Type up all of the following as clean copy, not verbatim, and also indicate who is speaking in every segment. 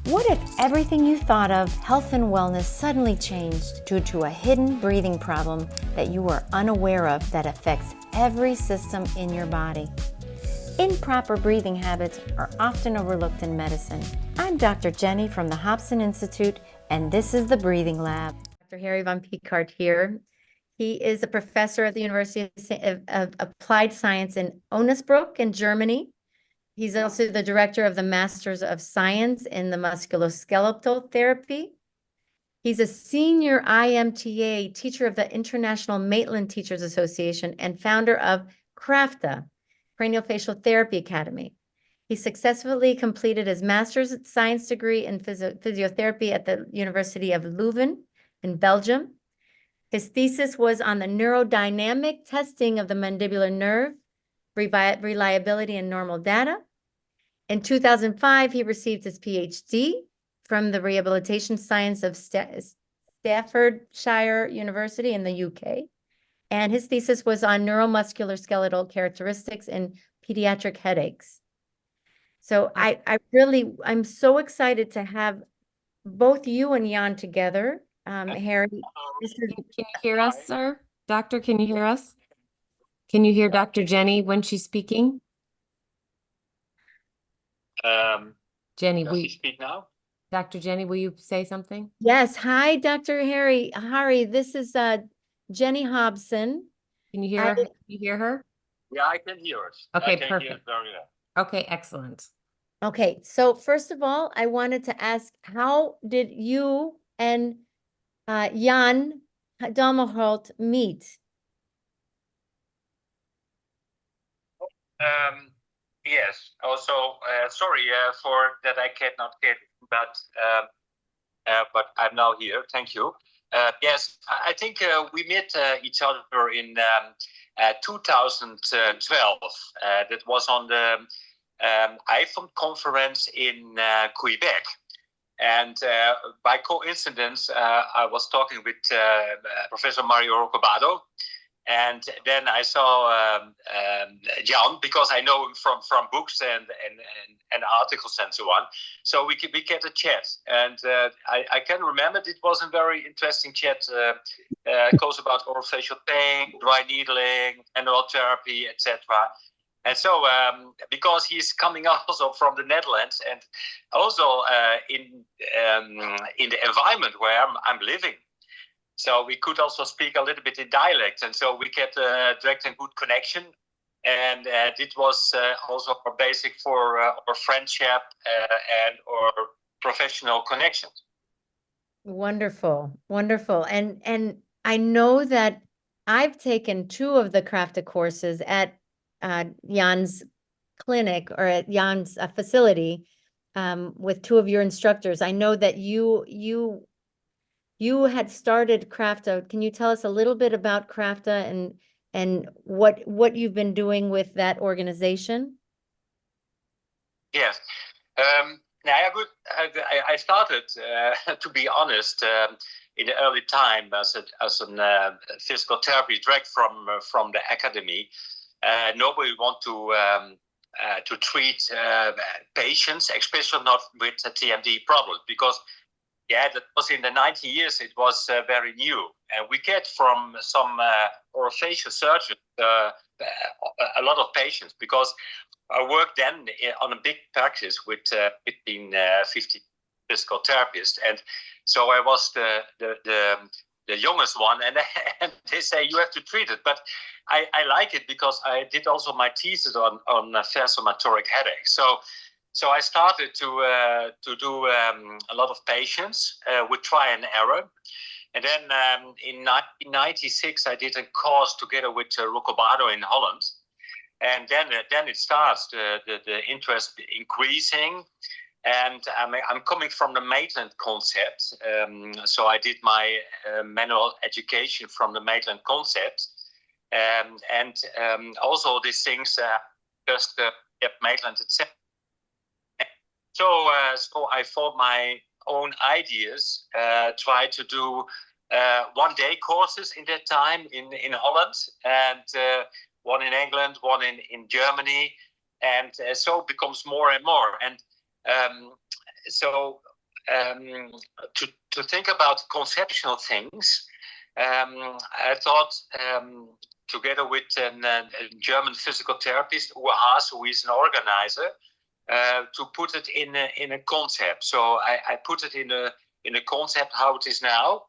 Speaker 1: What if everything you thought of health and wellness suddenly changed due to a hidden breathing problem that you were unaware of that affects every system in your body? Improper breathing habits are often overlooked in medicine. I'm Dr. Jenny from the Hobson Institute, and this is the Breathing Lab. Dr. Harry von Piekartz here. He is a professor at the University of Applied Science in Onnesbruck in Germany. He's also the director of the Masters of Science in the Musculoskeletal Therapy. He's a senior IMTA teacher of the International Maitland Teachers Association and founder of CRAFTA, Cranio-Facial Therapy Academy. He successfully completed his master's science degree in physiotherapy at the University of Leuven in Belgium. His thesis was on the neurodynamic testing of the mandibular nerve, reliability and normal data. In 2005, he received his PhD from the Rehabilitation Science of Staffordshire University in the UK. And his thesis was on neuromuscular skeletal characteristics in pediatric headaches. So I'm so excited to have both you and Jan together. Harry,
Speaker 2: can you hear us, sir? Doctor, can you hear us? Can you hear Dr. Jenny when she's speaking? Jenny,
Speaker 3: does she speak now?
Speaker 2: Dr. Jenny, will you say something?
Speaker 1: Yes. Hi, Dr. Harry. This is Jenny Hobson.
Speaker 2: Can you hear her? Can you hear her?
Speaker 3: Yeah, I can hear it.
Speaker 2: Okay,
Speaker 3: I can
Speaker 2: perfect.
Speaker 3: hear it very well.
Speaker 2: Okay, excellent.
Speaker 1: Okay, so first of all, I wanted to ask, how did you and Jan Dommerholt meet?
Speaker 3: Yes. Also, sorry for that I cannot get, but I'm now here. Thank you. Yes, I think we met each other in 2012. That was on the iPhone conference in Quebec. And by coincidence, I was talking with Professor Mario Rocabado. And then I saw Jan, because I know him from books and articles and so on. So we get a chat. And I can remember it was a very interesting chat. Goes about orofacial pain, dry needling, neural therapy, etc. And so, because he's coming also from the Netherlands and also in the environment where I'm living, so we could also speak a little bit in dialect, and so we get a direct and good connection. And it was also our basic for our friendship and our professional connections.
Speaker 1: Wonderful, wonderful. And I know that I've taken 2 of the CRAFTA courses at Jan's clinic or at Jan's facility with 2 of your instructors. I know that you had started CRAFTA. Can you tell us a little bit about CRAFTA and what you've been doing with that organization?
Speaker 3: Yes. I started, to be honest, in the early time as a physical therapy direct from the academy. Nobody want to treat patients, especially not with a TMD problem, because that was in the 90 years. It was very new, and we get from some orofacial surgeons a lot of patients, because I worked then on a big practice with 50 physical therapists, and so I was the youngest one, and they say you have to treat it, but I like it because I did also my thesis on vasomotoric headaches. So I started to do a lot of patients with try and error. And then in 1996, I did a course together with Rocabado in Holland. And then it starts, the interest increasing. And I'm coming from the Maitland concept. So I did my manual education from the Maitland concept. And also these things, just Maitland itself. So I thought my own ideas, try to do one-day courses in that time in Holland, and one in England, one in Germany, and so it becomes more and more. And so to think about conceptual things, I thought, together with a German physical therapist, who is an organizer, to put it in a concept. So I put it in a concept how it is now.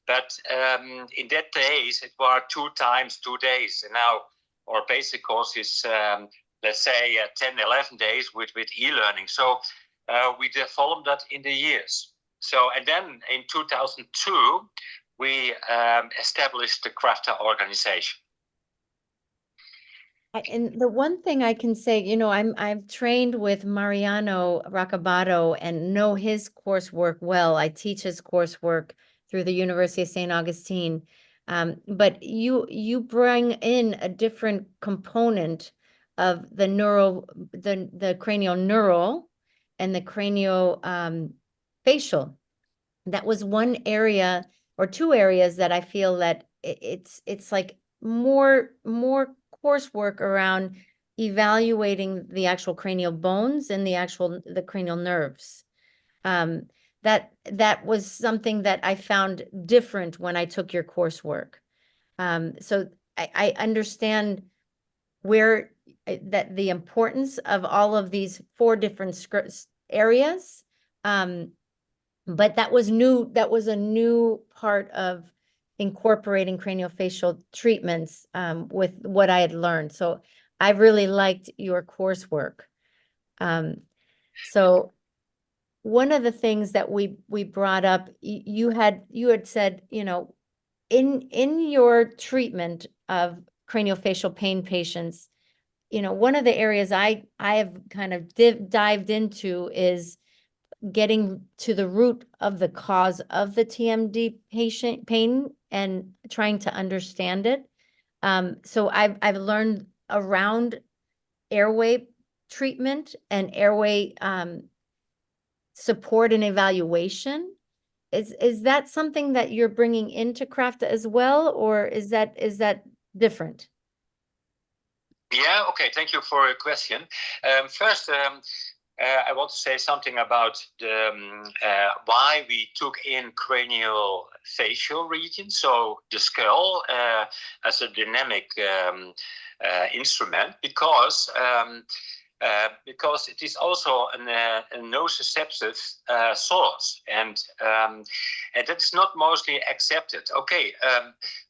Speaker 3: But in that days, it were 2 times 2 days. And now our basic course is, let's say, 10, 11 days with e-learning. So we developed that in the years. So, and then in 2002, we established the CRAFTA organization.
Speaker 1: And the one thing I can say, you know, I've trained with Mariano Rocabado and know his coursework well. I teach his coursework through the University of St. Augustine. But you bring in a different component of the Cranio-Neural and the Cranio-Facial. That was one area or 2 areas that I feel that it's like more coursework around evaluating the actual cranial bones and the cranial nerves. That was something that I found different when I took your coursework. So I understand where that the importance of all of these 4 different areas. But that was new. That was a new part of incorporating craniofacial treatments with what I had learned. So I really liked your coursework. So one of the things that we brought up, you had said, you know, in your treatment of craniofacial pain patients, you know, one of the areas I have kind of dived into is getting to the root of the cause of the TMD patient pain and trying to understand it. So I've learned around airway treatment and airway support and evaluation. Is that something that you're bringing into CRAFTA as well, or is that different?
Speaker 3: Yeah, okay, thank you for your question. First, I want to say something about the why we took in craniofacial region, so the skull, as a dynamic instrument, because it is also a nociceptive source, and that's not mostly accepted. Okay,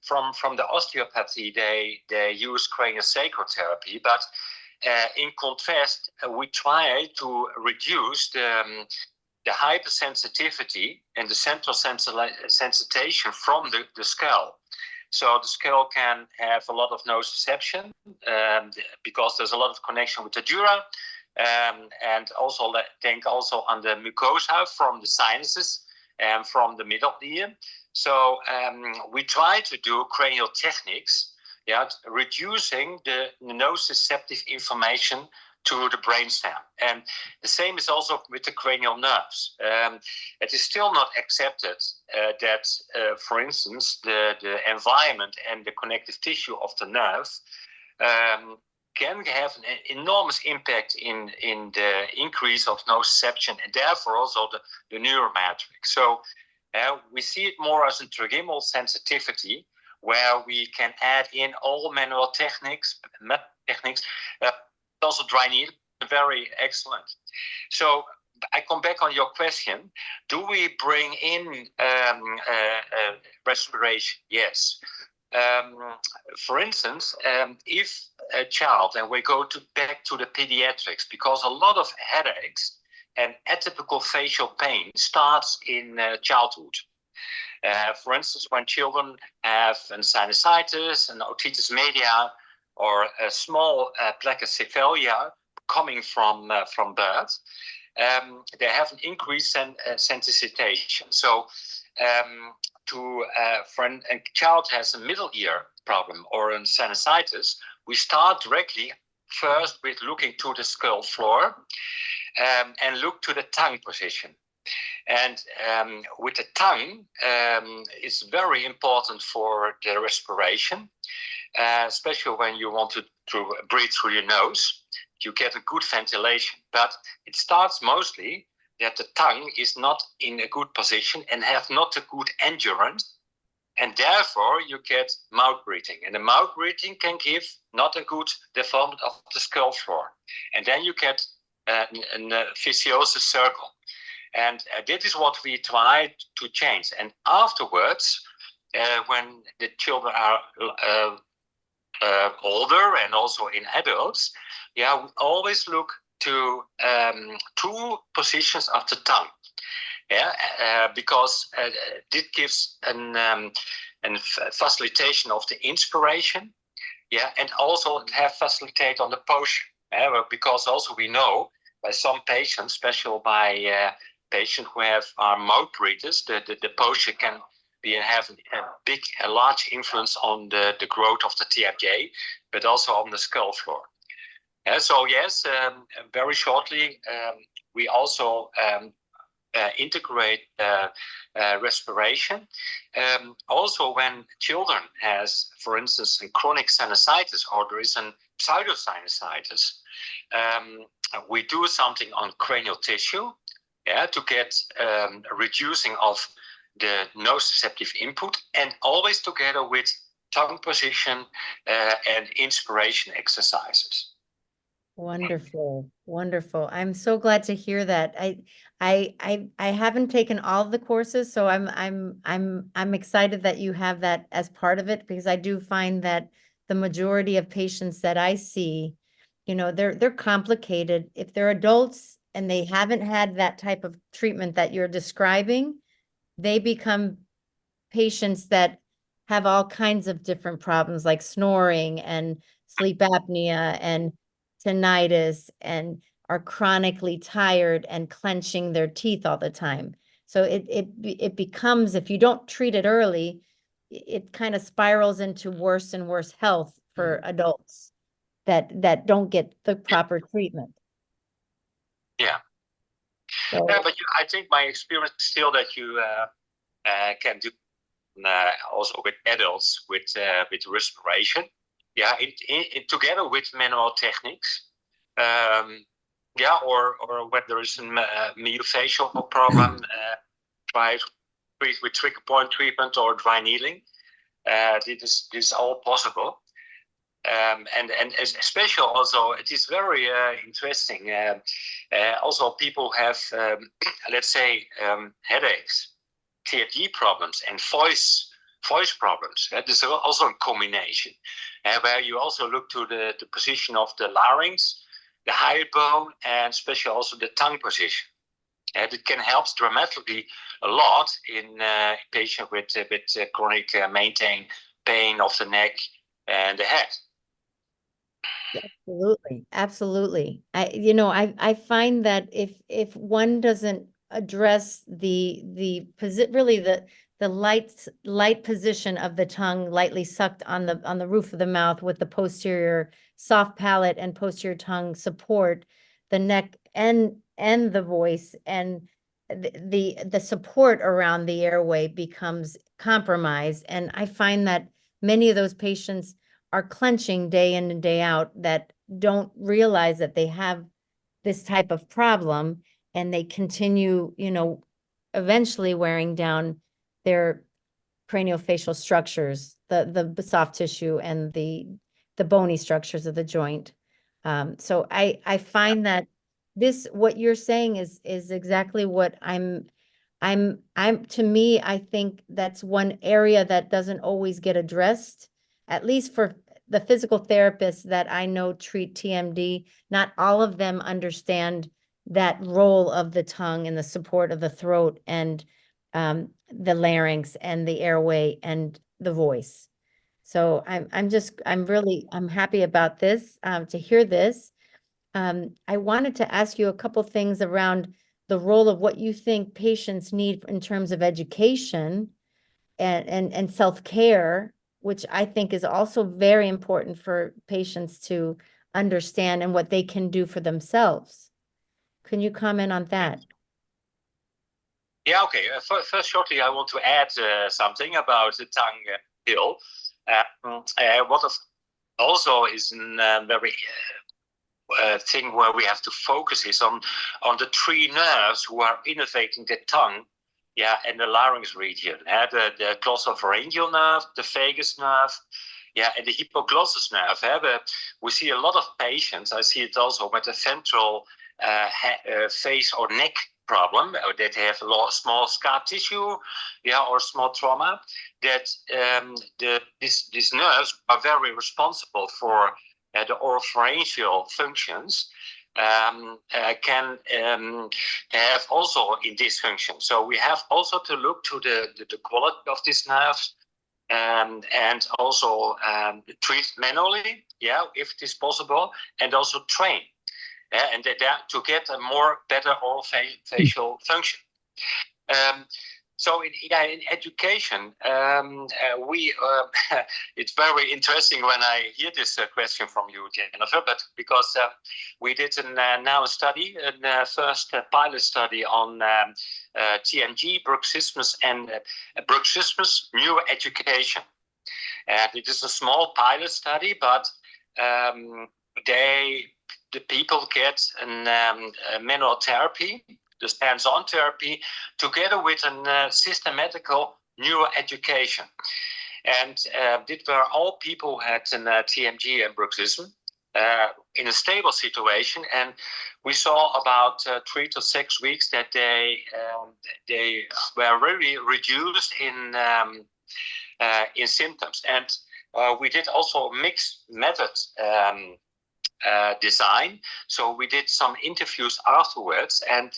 Speaker 3: from the osteopathy, they use craniosacral therapy, but in contrast, we try to reduce the hypersensitivity and the central sensitization from the skull. So the skull can have a lot of nociception because there's a lot of connection with the dura, and also think also on the mucosa from the sinuses and from the middle ear. So we try to do cranial techniques, reducing the nociceptive information to the brainstem. And the same is also with the cranial nerves. It is still not accepted that, for instance, the environment and the connective tissue of the nerve can have an enormous impact in the increase of nociception and therefore also the neural matrix. So we see it more as a trigeminal sensitivity, where we can add in all manual techniques, also dry needle, very excellent. So I come back on your question. Do we bring in respiration? Yes. For instance, if a child, and we go back to the pediatrics, because a lot of headaches and atypical facial pain starts in childhood. For instance, when children have an sinusitis, an otitis media, or a small placocephalia coming from birth, they have an increased sensitization. So when a child has a middle ear problem or a sinusitis, we start directly first with looking to the skull floor and look to the tongue position. And with the tongue, it's very important for the respiration, especially when you want to breathe through your nose. You get a good ventilation, but it starts mostly that the tongue is not in a good position and have not a good endurance, and therefore you get mouth breathing. And the mouth breathing can give not a good development of the skull floor. And then you get a vicious circle. And this is what we try to change. And afterwards, when the children are older and also in adults, we always look to two positions of the tongue. Because this gives an facilitation of the inspiration, and also have facilitate on the posture. Because also we know by some patients, especially by patients who are mouth breathers, the posture can have a large influence on the growth of the TMJ, but also on the skull floor. So yes, very shortly, we also integrate respiration. Also, when children has, for instance, a chronic sinusitis or there is a pseudosinusitis, we do something on cranial tissue, to get a reducing of the nociceptive input, and always together with tongue position and inspiration exercises.
Speaker 1: Wonderful, wonderful. I'm so glad to hear that. I haven't taken all of the courses, so I'm excited that you have that as part of it, because I do find that the majority of patients that I see, they're complicated. If they're adults and they haven't had that type of treatment that you're describing, they become patients that have all kinds of different problems like snoring and sleep apnea and tinnitus, and are chronically tired and clenching their teeth all the time. So it becomes, if you don't treat it early, it kind of spirals into worse and worse health for adults that don't get the proper treatment.
Speaker 3: Yeah.
Speaker 1: So,
Speaker 3: But I think my experience is still that you can do also with adults with respiration. Together with manual techniques. Or when there is a myofascial problem, try with trigger point treatment or dry needling. This is all possible. And especially also, it is very interesting. Also, people have, let's say, headaches, TMJ problems, and voice problems. This is also a combination, where you also look to the position of the larynx, the hyoid bone, and especially also the tongue position. It can help dramatically a lot in patients with chronic maintained pain of the neck and the head.
Speaker 1: absolutely, absolutely. I find that if one doesn't address really the light position of the tongue, lightly sucked on the roof of the mouth with the posterior soft palate and posterior tongue support, the neck and the voice, and the support around the airway becomes compromised. And I find that many of those patients are clenching day in and day out that don't realize that they have this type of problem, and they continue, eventually wearing down their craniofacial structures, the soft tissue and the bony structures of the joint. So I find that what you're saying is exactly what to me, I think that's one area that doesn't always get addressed, at least for the physical therapists that I know treat TMD. Not all of them understand that role of the tongue and the support of the throat and the larynx and the airway and the voice. So I'm happy about this, to hear this. I wanted to ask you a couple things around the role of what you think patients need in terms of education and self-care, which I think is also very important for patients to understand, and what they can do for themselves. Can you comment on that?
Speaker 3: Yeah, okay. First, shortly, I want to add something about the tongue hill. What also is very thing where we have to focus is on the three nerves who are innervating the tongue, and the larynx region. The glossopharyngeal nerve, the vagus nerve, and the hypoglossus nerve. We see a lot of patients. I see it also with the ventral face or neck problem, that they have a lot of small scar tissue, or small trauma. That these nerves are very responsible for the oropharyngeal functions. Can have also in dysfunction. So we have also to look to the quality of these nerves, and also treat manually, if it is possible, and also train, and to get a more better orofacial function. So in education, it's very interesting when I hear this question from you, Jennifer, but because we did now a study, a first pilot study on TMG, bruxismus, and bruxismus neuroeducation. And it is a small pilot study, but the people get a manual therapy, the hands-on therapy, together with a systematical neuroeducation. And these were all people who had TMG and bruxism in a stable situation. And we saw about 3 to 6 weeks that they were really reduced in symptoms. And we did also mixed methods design. So we did some interviews afterwards, and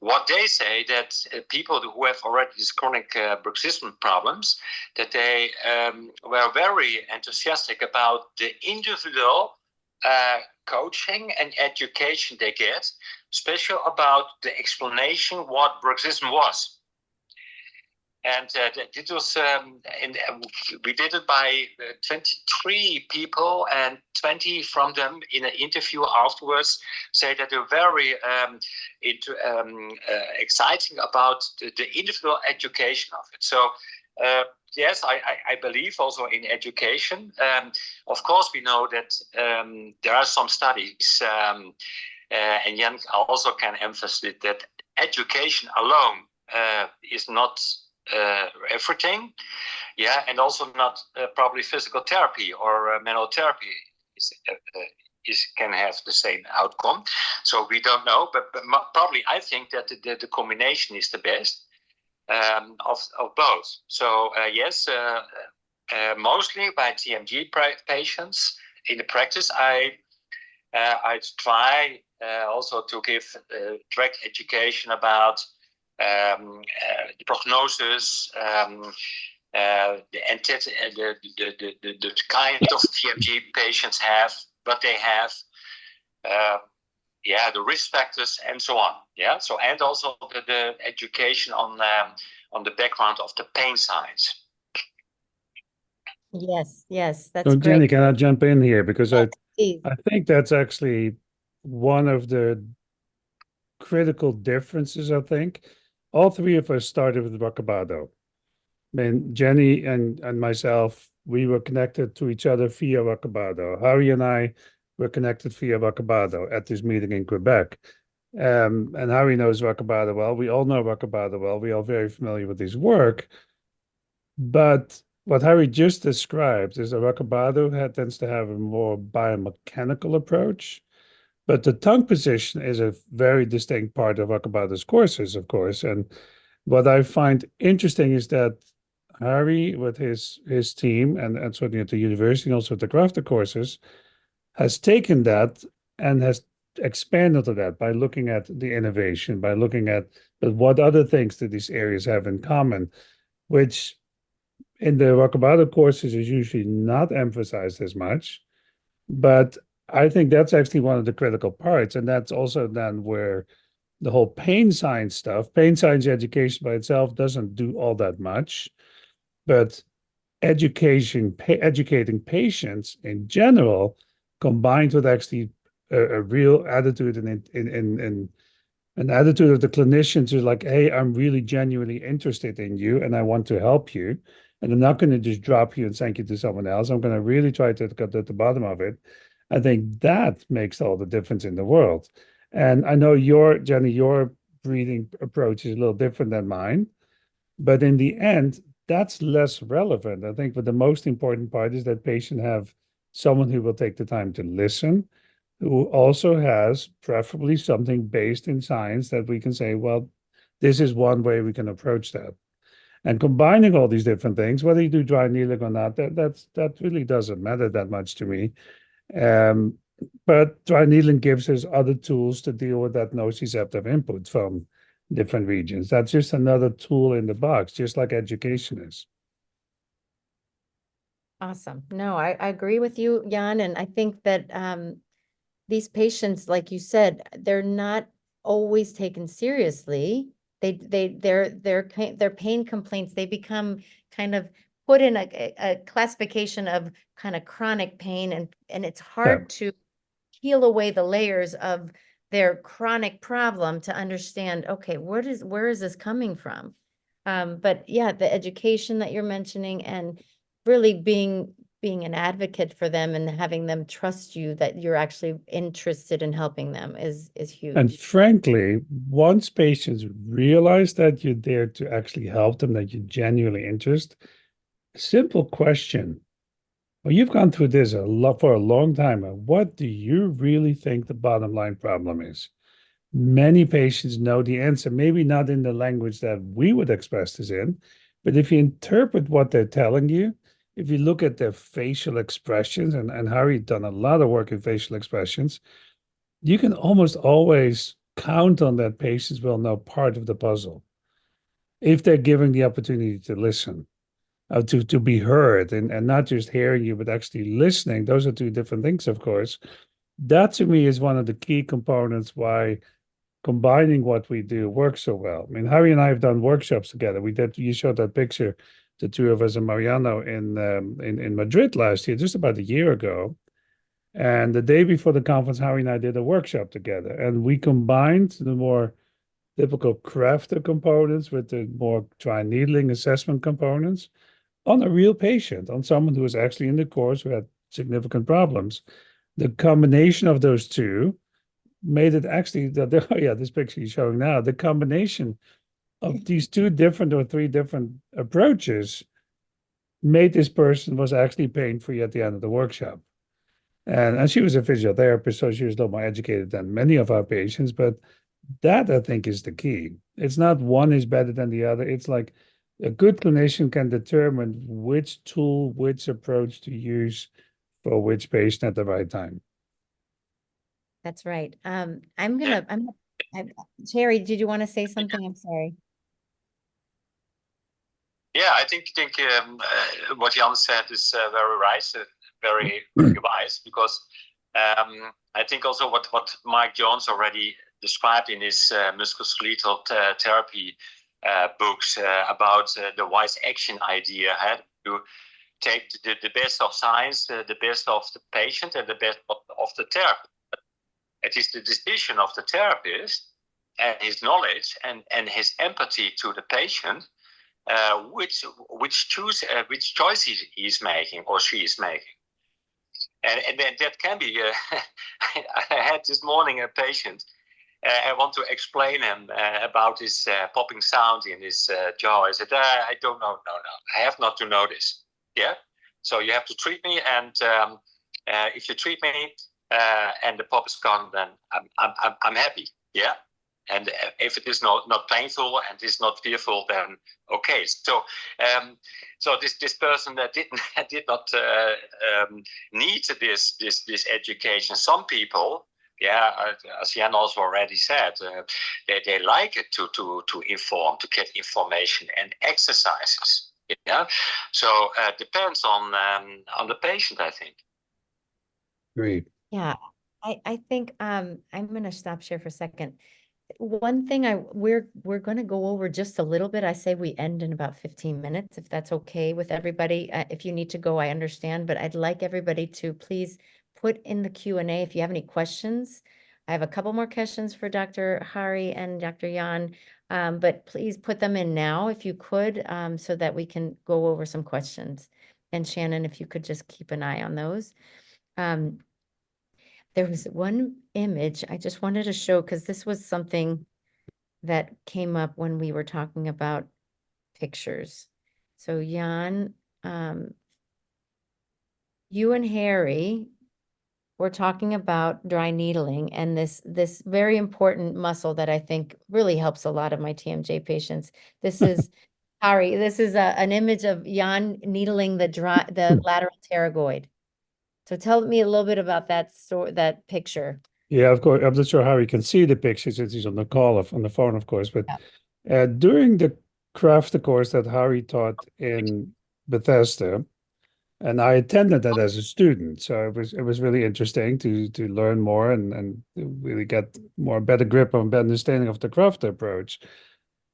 Speaker 3: what they say that people who have already these chronic bruxism problems, that they were very enthusiastic about the individual coaching and education they get, especially about the explanation what bruxism was. And it was, we did it by 23 people, and 20 from them in an interview afterwards say that they're very exciting about the individual education of it. So yes, I believe also in education. Of course, we know that there are some studies, and Jan also can emphasize that education alone is not everything, and also not probably physical therapy or manual therapy can have the same outcome. So we don't know, but probably I think that the combination is the best of both. So yes, mostly by TMG patients in the practice, I try also to give direct education about the prognosis, the kind of TMG patients have, what they have, the risk factors, and so on. So and also the education on the background of the pain signs.
Speaker 1: Yes, that's
Speaker 4: So
Speaker 1: great.
Speaker 4: Jenny, can I jump in here? Because
Speaker 1: Yes, please.
Speaker 4: I think that's actually one of the critical differences, I think. All three of us started with Rocabado. I mean, Jenny and myself, we were connected to each other via Rocabado. Harry and I were connected via Rocabado at this meeting in Quebec. And Harry knows Rocabado well. We all know Rocabado well. We are very familiar with his work. But what Harry just described is that Rocabado tends to have a more biomechanical approach. But the tongue position is a very distinct part of Rocabado's courses, of course. And what I find interesting is that Harry, with his team, and certainly at the university and also at the crafter courses, has taken that and has expanded on that by looking at the innovation, by looking at what other things do these areas have in common, which in the Rocabado courses is usually not emphasized as much. But I think that's actually one of the critical parts. And that's also then where the whole pain science stuff, pain science education by itself doesn't do all that much, but educating patients in general, combined with actually a real attitude and an attitude of the clinicians is like, hey, I'm really genuinely interested in you and I want to help you. And I'm not going to just drop you and send you to someone else. I'm going to really try to get at the bottom of it. I think that makes all the difference in the world. And I know Jenny, your breathing approach is a little different than mine, but in the end, that's less relevant. I think what the most important part is that patient have someone who will take the time to listen, who also has preferably something based in science that we can say, well, this is one way we can approach that. And combining all these different things, whether you do dry needling or not, that really doesn't matter that much to me. Um, but dry needling gives us other tools to deal with that nociceptive input from different regions. That's just another tool in the box, just like education is.
Speaker 1: Awesome. No, I agree with you, Jan, and I think that these patients, like you said, they're not always taken seriously. Their pain complaints, they become kind of put in a classification of kind of chronic pain, and it's hard to peel away the layers of their chronic problem to understand, okay, where is this coming from? But yeah, the education that you're mentioning and really being an advocate for them and having them trust you that you're actually interested in helping them is
Speaker 4: And
Speaker 1: huge.
Speaker 4: frankly, once patients realize that you're there to actually help them, that you're genuinely interested, simple question. Well, you've gone through this a lot for a long time. What do you really think the bottom line problem is? Many patients know the answer, maybe not in the language that we would express this in, but if you interpret what they're telling you, if you look at their facial expressions, and Harry done a lot of work in facial expressions, you can almost always count on that patients will know part of the puzzle if they're given the opportunity to listen, to be heard, and not just hearing you, but actually listening. Those are two different things, of course. That to me is one of the key components why combining what we do works so well. I mean, Harry and I have done workshops together. You showed that picture, the two of us and Mariano in Madrid last year, just about a year ago. And the day before the conference, Harry and I did a workshop together, and we combined the more typical crafter components with the more dry needling assessment components on a real patient, on someone who was actually in the course who had significant problems. The combination of those two made it actually that oh yeah, this picture you're showing now, the combination of these two different or three different approaches made this person was actually pain free at the end of the workshop. And she was a physiotherapist, so she was a little more educated than many of our patients. But that I think is the key. It's not one is better than the other. It's like a good clinician can determine which tool, which approach to use for which patient at the right time.
Speaker 1: That's right. Terry, did you want to say something? I'm sorry.
Speaker 3: Yeah, I think what Jan said is very right, very wise, because I think also what Mike Jones already described in his musculoskeletal therapy books about the wise action idea, to take the best of science, the best of the patient, and the best of the therapist. It is the decision of the therapist and his knowledge and his empathy to the patient, which choice he is making or she is making. And that can be, I had this morning a patient, I want to explain him about this popping sound in his jaw. I said, I don't know, no, I have not to know this. Yeah, so you have to treat me, and if you treat me and the pop is gone, then I'm happy. Yeah. And if it is not painful and is not fearful, then okay. So, so this person that did not need this education. Some people, yeah, as Jan also already said, they like it to inform, to get information and exercises. Yeah, so depends on the patient, I think.
Speaker 4: Great.
Speaker 1: Yeah, I think I'm gonna stop share for a second. One thing we're going to go over just a little bit. I say we end in about 15 minutes, if that's okay with everybody. If you need to go, I understand, but I'd like everybody to please put in the Q&A if you have any questions. I have a couple more questions for Dr. Hari and Dr. Jan, but please put them in now if you could, so that we can go over some questions. And Shannon, if you could just keep an eye on those. There was one image I just wanted to show because this was something that came up when we were talking about pictures. So Jan, you and Harry were talking about dry needling and this very important muscle that I think really helps a lot of my TMJ patients. This is Harry. This is an image of Jan needling the lateral pterygoid. So tell me a little bit about that picture.
Speaker 4: Yeah, of course. I'm not sure how you can see the pictures since he's on the call on the phone, of course. But during the craft course that Harry taught in Bethesda, and I attended that as a student, so it was really interesting to learn more and really get more better grip on better understanding of the craft approach.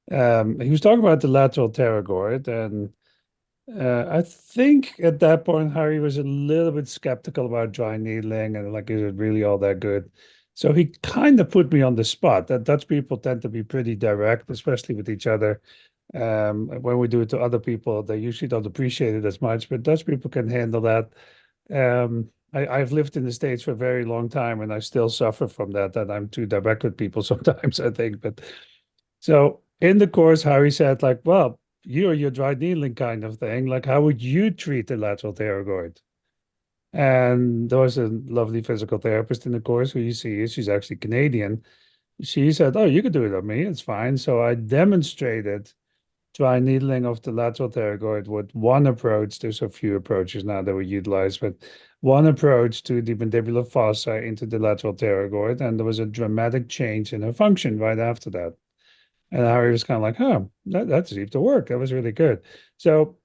Speaker 4: He was talking about the lateral pterygoid, and I think at that point Harry was a little bit skeptical about dry needling and like, is it really all that good? So he kind of put me on the spot. That Dutch people tend to be pretty direct, especially with each other. When we do it to other people, they usually don't appreciate it as much, but Dutch people can handle that. I've lived in the States for a very long time and I still suffer from that I'm too direct with people sometimes, I think. But so in the course, Harry said, like, well, you're your dry needling kind of thing. Like, how would you treat the lateral pterygoid? And there was a lovely physical therapist in the course who you see, she's actually Canadian. She said, oh, you could do it on me. It's fine. So I demonstrated dry needling of the lateral pterygoid with one approach. There's a few approaches now that we utilize, but one approach to the mandibular fossa into the lateral pterygoid. And there was a dramatic change in her function right after that. And Harry was kind of like, huh, that seemed to work. That was really good. So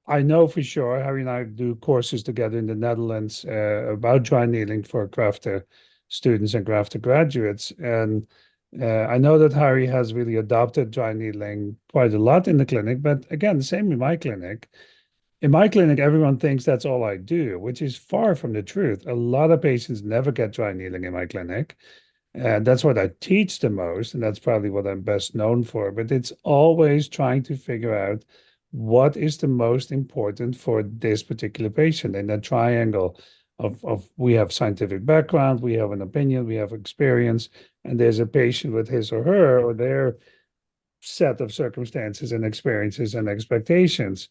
Speaker 4: I know for sure Harry and I do courses together in the Netherlands about dry needling for grafter students and grafter graduates. And I know that Harry has really adopted dry needling quite a lot in the clinic, but again, the same in my clinic. In my clinic, everyone thinks that's all I do, which is far from the truth. A lot of patients never get dry needling in my clinic. And that's what I teach the most, and that's probably what I'm best known for. But it's always trying to figure out what is the most important for this particular patient in that triangle of we have scientific background, we have an opinion, we have experience, and there's a patient with his or her or their set of circumstances and experiences and expectations.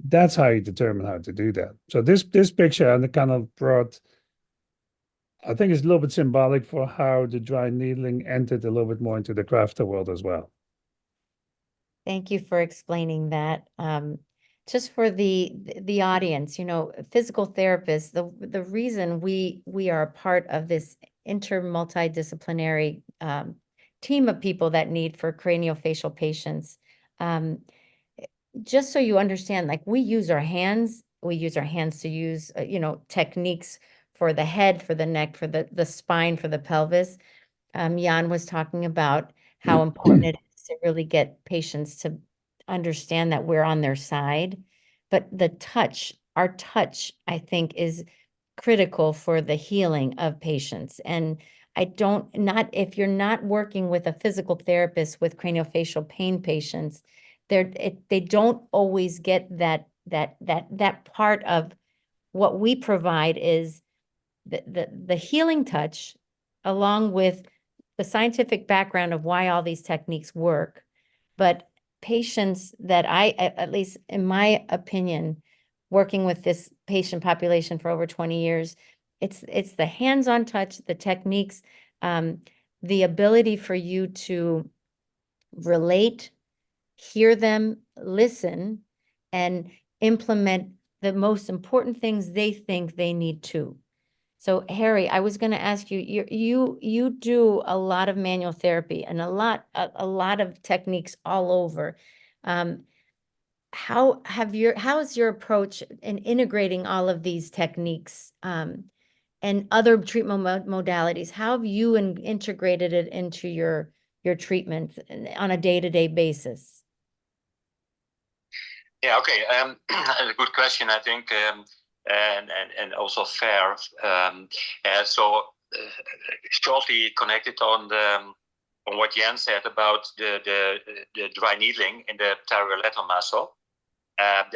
Speaker 4: That's how you determine how to do that. So this picture and kind of brought, I think it's a little bit symbolic for how the dry needling entered a little bit more into the crafter world as well.
Speaker 1: Thank you for explaining that. Just for the audience, physical therapists, the reason we are a part of this multidisciplinary team of people that need for craniofacial patients, just so you understand, like we use our hands to use, techniques for the head, for the neck, for the spine, for the pelvis. Jan was talking about how important it is to really get patients to understand that we're on their side. But our touch, I think, is critical for the healing of patients. And if you're not working with a physical therapist with craniofacial pain patients, they don't always get that part of what we provide is the healing touch, along with the scientific background of why all these techniques work. But patients that at least in my opinion, working with this patient population for over 20 years, it's the hands-on touch, the techniques, the ability for you to relate, hear them, listen, and implement the most important things they think they need to. So Harry, I was going to ask you, you do a lot of manual therapy and a lot of techniques all over. How is your approach in integrating all of these techniques and other treatment modalities? How have you integrated it into your treatment on a day-to-day basis?
Speaker 3: Yeah, okay. A good question, I think, and also fair. So shortly connected on what Jan said about the dry needling in the pterygoletal muscle.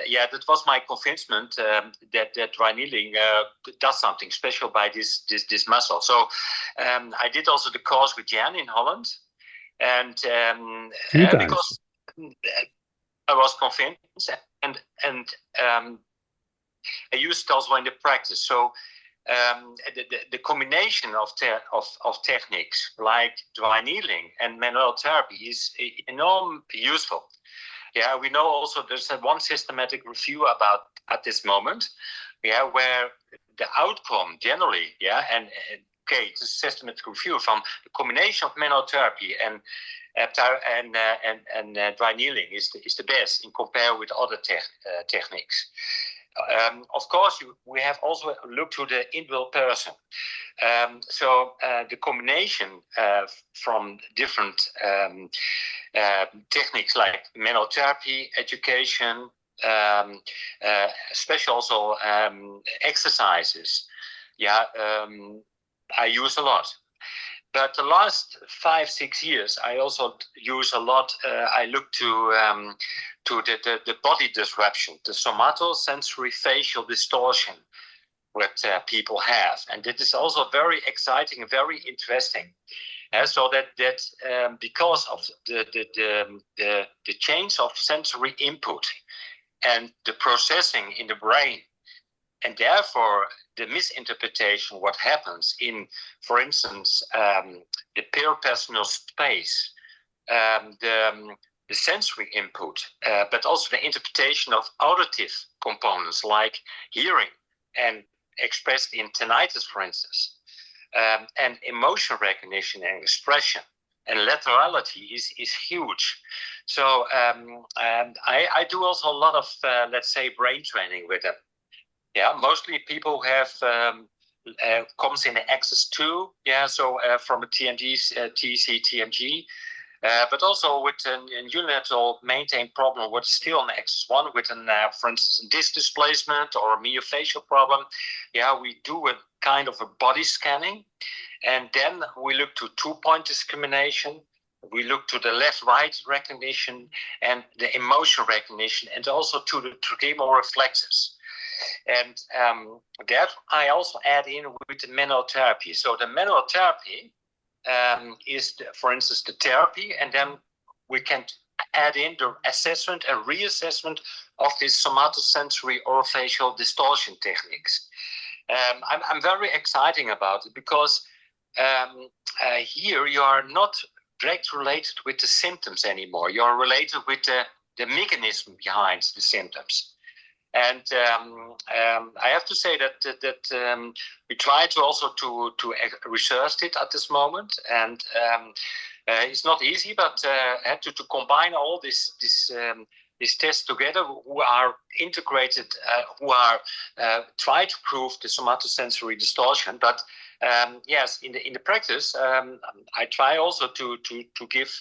Speaker 3: yeah, that was my convincement that dry needling does something special by this muscle. So I did also the course with Jan in Holland, and
Speaker 4: Few times.
Speaker 3: because I was convinced, and I used it also in the practice. So the combination of techniques like dry needling and manual therapy is enormously useful. Yeah, we know also there's one systematic review about at this moment, yeah, where the outcome generally, yeah, and okay, it's a systematic review from the combination of manual therapy and dry needling is the best in compare with other techniques. Of course, we have also looked to the individual person. So the combination from different techniques like manual therapy, education, especially also exercises, yeah, I use a lot. But the last 5-6 years, I also use a lot. I look to the body disruption, the somatosensory facial distortion, what people have, and it is also very exciting and very interesting. So that because of the change of sensory input and the processing in the brain, and therefore the misinterpretation what happens in, for instance, the peripersonal space, the sensory input, but also the interpretation of auditive components like hearing and expressed in tinnitus, for instance, and emotion recognition and expression and laterality is huge. So I do also a lot of, let's say, brain training with them. Yeah, mostly people who have comes in the Axis 2, yeah, so from a TC-TMG, but also with a unilateral maintained problem with still an Axis 1 with an, for instance, disc displacement or a myofascial problem. Yeah, we do a kind of a body scanning, and then we look to 2-point discrimination. We look to the left-right recognition and the emotion recognition, and also to the trigeminal reflexes. And that I also add in with the manual therapy. So the manual therapy is, for instance, the therapy, and then we can add in the assessment and reassessment of this somatosensory orofacial distortion techniques. I'm very excited about it because here you are not directly related with the symptoms anymore. You are related with the mechanism behind the symptoms. And I have to say that we try to also to research it at this moment, and it's not easy, but to combine all these tests together, who are integrated, who are try to prove the somatosensory distortion. But yes, in the practice, I try also to give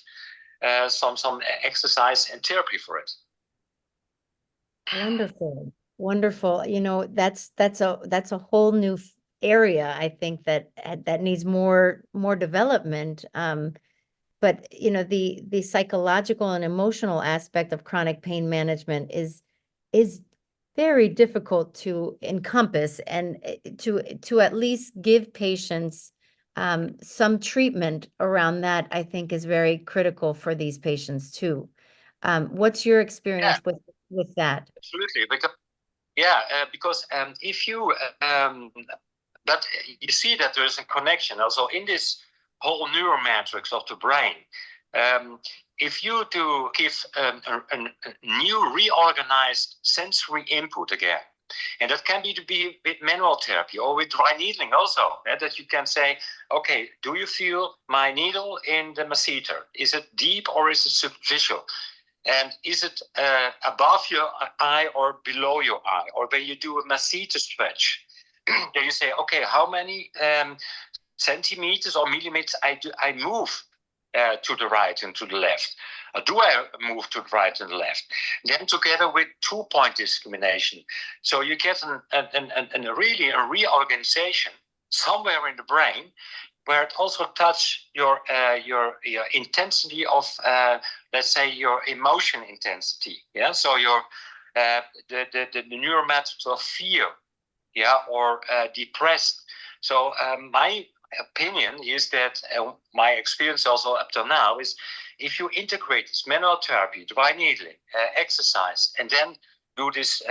Speaker 3: some exercise and therapy for it.
Speaker 1: Wonderful. Wonderful. You know, that's a whole new area, I think, that needs more development. But you know, the psychological and emotional aspect of chronic pain management is very difficult to encompass, and to at least give patients some treatment around that, I think, is very critical for these patients too. What's your experience with that?
Speaker 3: Absolutely, because if you, but you see that there is a connection also in this whole neuromatrix of the brain. If you do give a new reorganized sensory input again, and that can be with manual therapy or with dry needling also, that you can say, okay, do you feel my needle in the masseter? Is it deep or is it superficial? And is it above your eye or below your eye? Or when you do a masseter stretch, then you say, okay, how many centimeters or millimeters I move to the right and to the left? Do I move to the right and the left? Then together with 2-point discrimination. So you get really a reorganization somewhere in the brain where it also touches your intensity of, let's say, your emotion intensity. Yeah, so your the neuromethods of fear, yeah, or depressed. So my opinion is that my experience also up till now is if you integrate this manual therapy, dry needling, exercise, and then do this,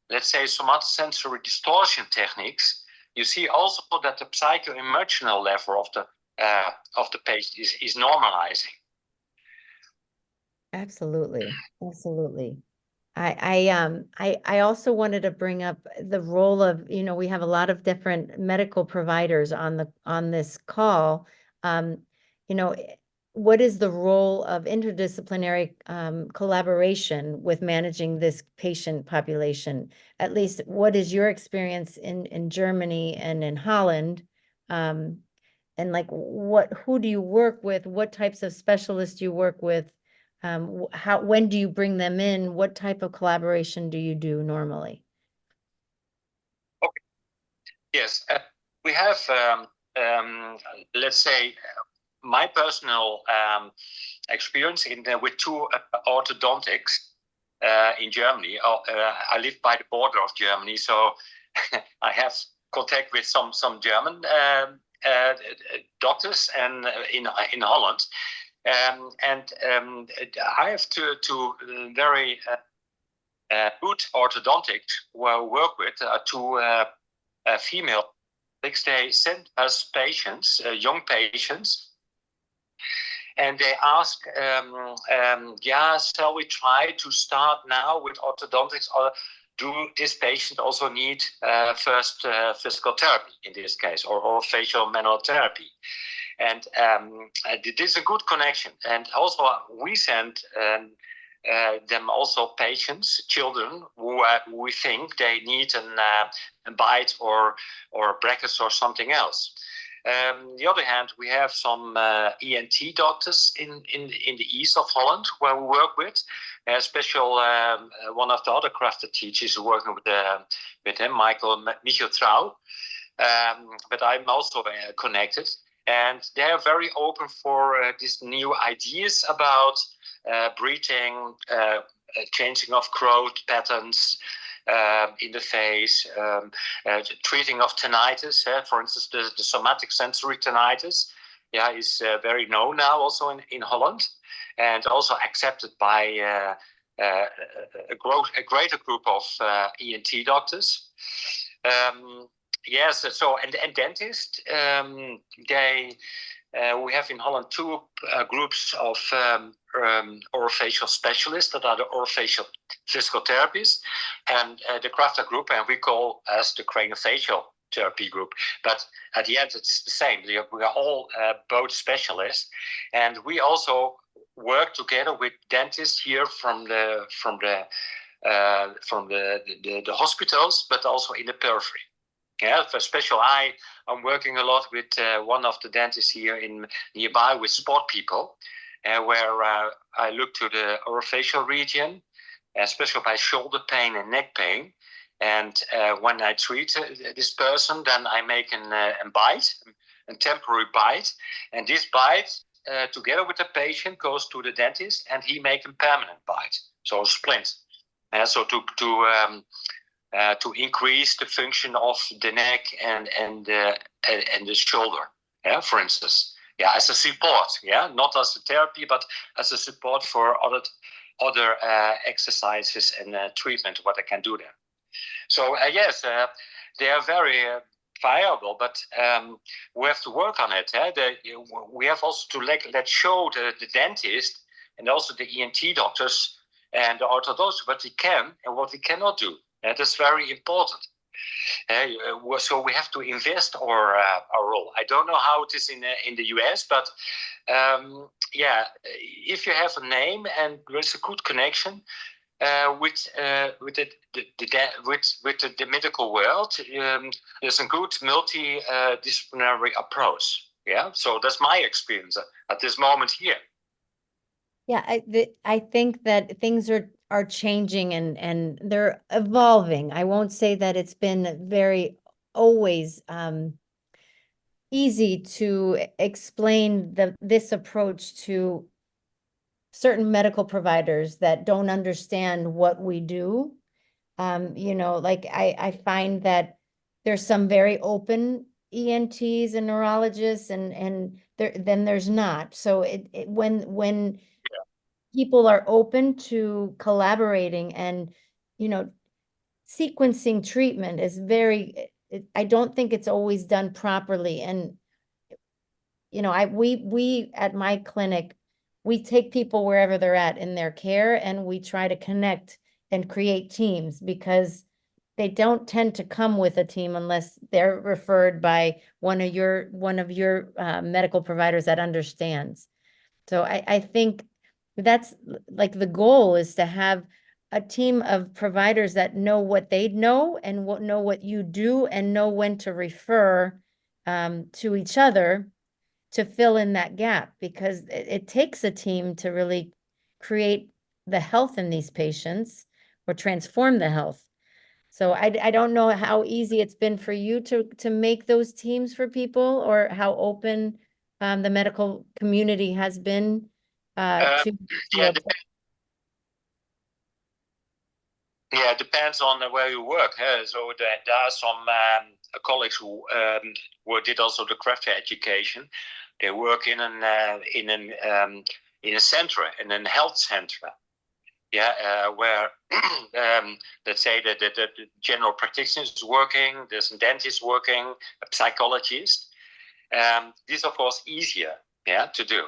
Speaker 3: let's say, somatosensory distortion techniques, you see also that the psycho-emotional level of the patient is normalizing.
Speaker 1: Absolutely, absolutely. I also wanted to bring up the role of, we have a lot of different medical providers on this call. What is the role of interdisciplinary collaboration with managing this patient population? At least, what is your experience in Germany and in Holland? And like, who do you work with? What types of specialists do you work with? When do you bring them in? What type of collaboration do you do normally?
Speaker 3: Okay. Yes, we have, let's say, my personal experience with two orthodontics in Germany. I live by the border of Germany, so I have contact with some German doctors and in Holland. I have two very good orthodontics who I work with, two female. They send us patients, young patients, and they ask, shall we try to start now with orthodontics, or do this patient also need first physical therapy in this case, or facial manual therapy? And this is a good connection. And also we send them also patients, children who we think they need a bite or brackets or something else. The other hand, we have some ENT doctors in the east of Holland where we work with. Special one of the other crafted teachers who working with him, Michael Trau. But I'm also connected. And they are very open for these new ideas about breathing, changing of growth patterns in the face, treating of tinnitus. For instance, the somatic sensory tinnitus is very known now also in Holland, and also accepted by a greater group of ENT doctors. Yes, so and dentists, we have in Holland two groups of orofacial specialists that are the orofacial physical therapists, and the crafter group, and we call us the Cranio-Facial therapy group. But at the end, it's the same. We are all both specialists, and we also work together with dentists here from the hospitals, but also in the periphery. Yeah, for special eye, I'm working a lot with one of the dentists here nearby with sport people, where I look to the orofacial region, especially by shoulder pain and neck pain. And when I treat this person, then I make a bite, a temporary bite. And this bite, together with the patient, goes to the dentist, and he makes a permanent bite, so a splint. So to increase the function of the neck and the shoulder, for instance, as a support, not as a therapy, but as a support for other exercises and treatment, what I can do there. So yes, they are very viable, but we have to work on it. We have also to let show the dentist and also the ENT doctors and the orthodontist what we can and what we cannot do. That's very important. So we have to invest our role. I don't know how it is in the US, but if you have a name and there's a good connection with the medical world, there's a good multidisciplinary approach. Yeah, so that's my experience at this moment here.
Speaker 1: Yeah, I think that things are changing and they're evolving. I won't say that it's been very always easy to explain this approach to certain medical providers that don't understand what we do. You know, like I find that there's some very open ENTs and neurologists, and then there's not. So when people are open to collaborating and, you know, sequencing treatment is very, I don't think it's always done properly. And, you know, we at my clinic, we take people wherever they're at in their care, and we try to connect and create teams, because they don't tend to come with a team unless they're referred by one of your medical providers that understands. So I think that's like the goal, is to have a team of providers that know what they know and know what you do and know when to refer to each other to fill in that gap, because it takes a team to really create the health in these patients or transform the health. So I don't know how easy it's been for you to make those teams for people, or how open the medical community has been to
Speaker 3: Yeah, yeah, it depends on where you work. So there are some colleagues who did also the craft education. They work in a center, in a health center. Yeah, where let's say that the general practitioner is working, there's a dentist working, a psychologist. This, of course, easier, yeah, to do.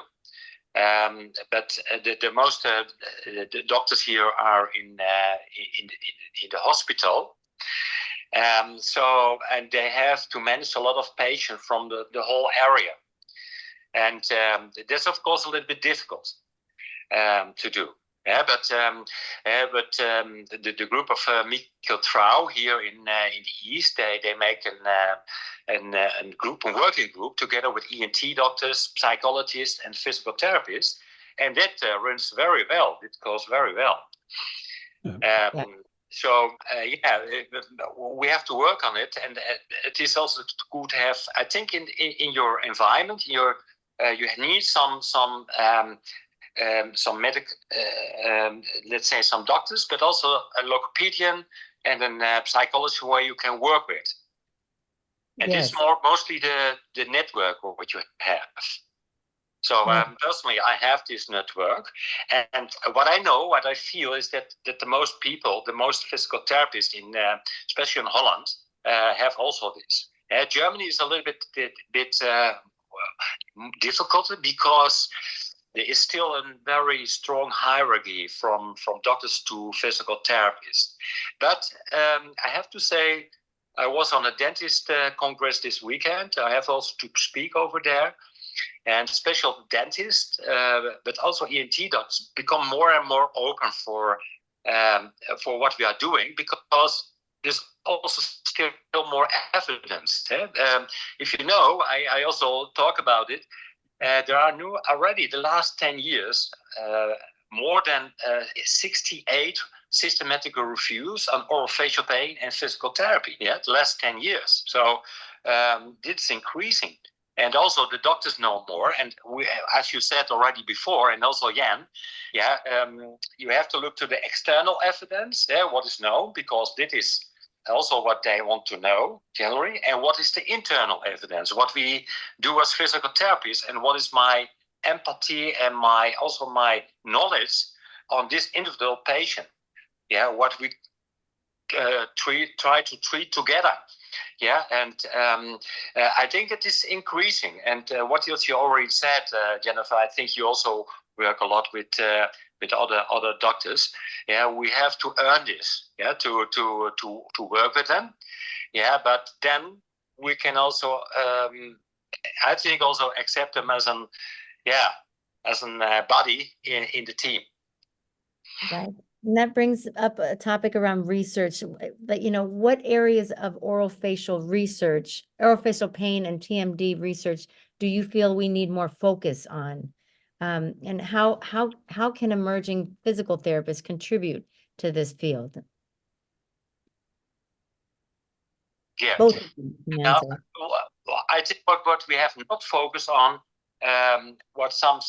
Speaker 3: But the most the doctors here are in the hospital. So, and they have to manage a lot of patients from the whole area, and that's, of course, a little bit difficult to do. Yeah, but the group of Mikkel here in the East, they make a working group together with ENT doctors, psychologists, and physical therapists, and that runs very well. It goes very well. Yeah. So yeah, we have to work on it, and it is also good to have. I think in your environment, you need some medic, let's say some doctors, but also a logopedian and a psychologist where you can work with. And yes, it's mostly the network of what you have. So personally, I have this network, and what I know, what I feel is that the most people, the most physical therapists especially in Holland, have also this. Germany is a little bit difficult because there is still a very strong hierarchy from doctors to physical therapists. But I have to say, I was on a dentist congress this weekend. I have also to speak over there. And special dentists, but also ENT doctors, become more and more open for what we are doing, because there's also still more evidence. If you know, I also talk about it. There are already the last 10 years, more than 68 systematic reviews on oral facial pain and physical therapy. Yeah, the last 10 years. So it's increasing. And also the doctors know more. And we, as you said already before, and also Jan, yeah, you have to look to the external evidence, what is known, because this is also what they want to know generally, and what is the internal evidence, what we do as physical therapists, and what is my empathy and my knowledge on this individual patient. Yeah, what we try to treat together. Yeah, and I think it is increasing. And what you already said, Jennifer, I think you also work a lot with other doctors. Yeah, we have to earn this. Yeah, to work with them. Yeah, but then we can also, I think, also accept them as an body in the team.
Speaker 1: Right. And that brings up a topic around research. That, you know, what areas of orofacial research, orofacial pain and TMD research, do you feel we need more focus on? And how can emerging physical therapists contribute to this field?
Speaker 3: Yeah.
Speaker 1: Both.
Speaker 3: Now, I think what we have not focused on, what some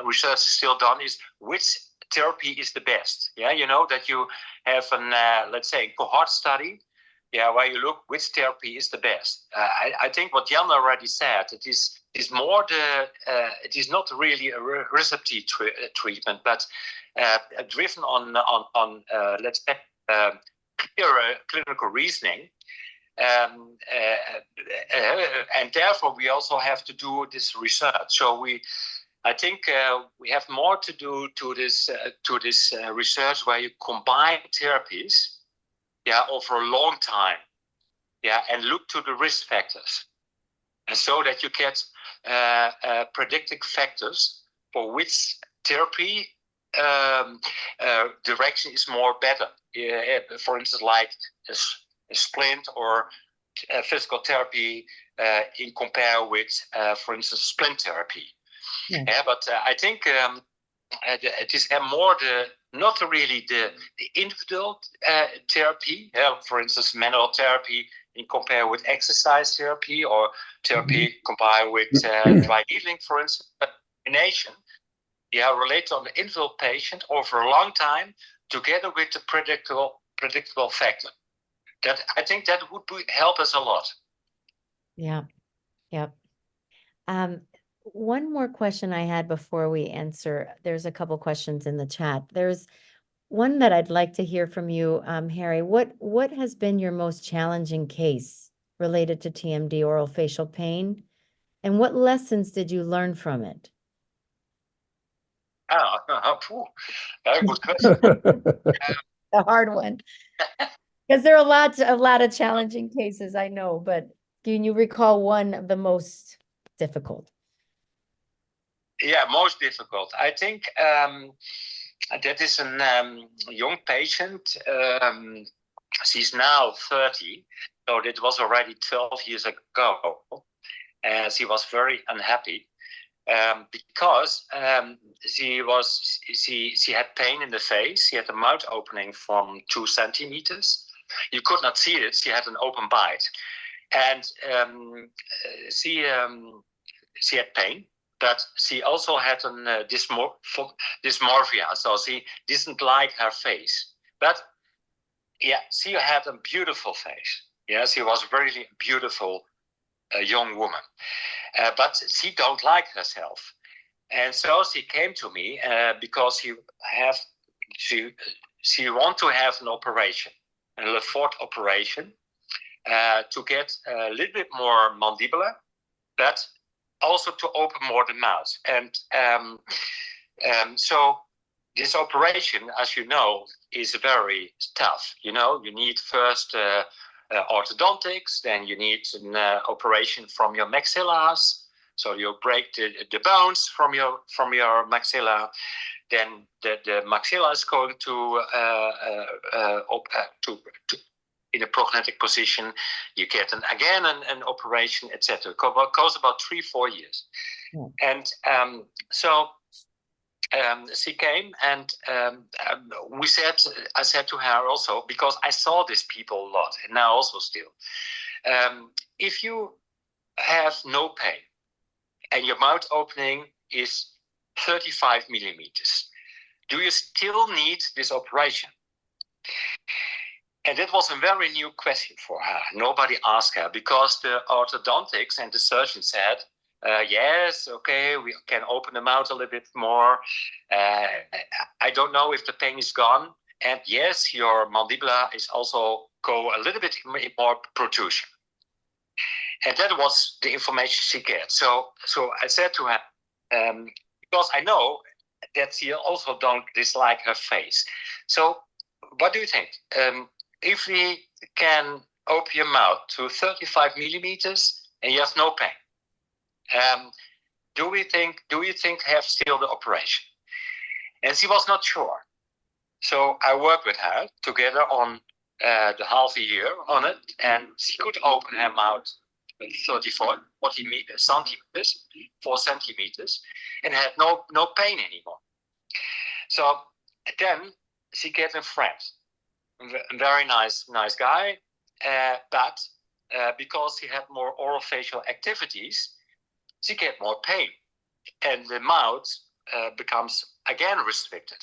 Speaker 3: research is still done is which therapy is the best. Yeah, you know that you have an let's say cohort study. Yeah, where you look which therapy is the best. I think what Jan already said, it is more it is not really a recipe treatment, but driven on let's say clear clinical reasoning. And therefore we also have to do this research. So I think we have more to do to this research where you combine therapies, yeah, over a long time, yeah, and look to the risk factors, and so that you get predictive factors for which therapy direction is more better. For instance, like a splint or physical therapy in compare with, for instance, splint therapy. Yeah, but I think it is more not really the individual therapy. For instance, manual therapy in compare with exercise therapy, or therapy compare with dry needling, for instance. But combination, yeah, related on the individual patient over a long time, together with the predictable factor. That I think that would help us a lot.
Speaker 1: Yeah. Yep. One more question I had before we answer. There's a couple questions in the chat. There's one that I'd like to hear from you, Harry. What has been your most challenging case related to TMD, oral facial pain, and what lessons did you learn from it?
Speaker 3: Very good question.
Speaker 1: A hard one, because there are a lot of challenging cases, I know, but can you recall one of the most difficult?
Speaker 3: Yeah, most difficult. I think that is a young patient. She's now 30, so that was already 12 years ago. She was very unhappy because she had pain in the face. She had a mouth opening from 2 centimeters. You could not see it. She had an open bite, and she had pain. But she also had a dysmorphia, so she didn't like her face. But yeah, she had a beautiful face. Yeah, she was really a beautiful young woman. But she don't like herself. And so she came to me because she want to have an operation, a Le Fort operation, to get a little bit more mandibular, but also to open more the mouth. And so this operation, as you know, is very tough. You know, you need first orthodontics, then you need an operation from your maxillas. So you break the bones from your maxilla. Then the maxilla is going to in a prognatic position. You get an operation, etc. It goes about 3-4 years. Yeah. And so she came, and I said to her also, because I saw these people a lot, and now also still, if you have no pain and your mouth opening is 35 millimeters, do you still need this operation? And that was a very new question for her. Nobody asked her, because the orthodontics and the surgeon said, yes, okay, we can open the mouth a little bit more. I don't know if the pain is gone. And yes, your mandibular is also go a little bit more protrusion. And that was the information she gets. So I said to her, because I know that she also don't dislike her face. So what do you think? If we can open your mouth to 35 millimeters and you have no pain, do you think have still the operation? And she was not sure. So I worked with her together on the half a year on it, and she could open her mouth 34 centimeters, 4 centimeters, and had no pain anymore. So then she get a friend, a very nice guy, but because he had more oral facial activities, she get more pain, and the mouth becomes again restricted.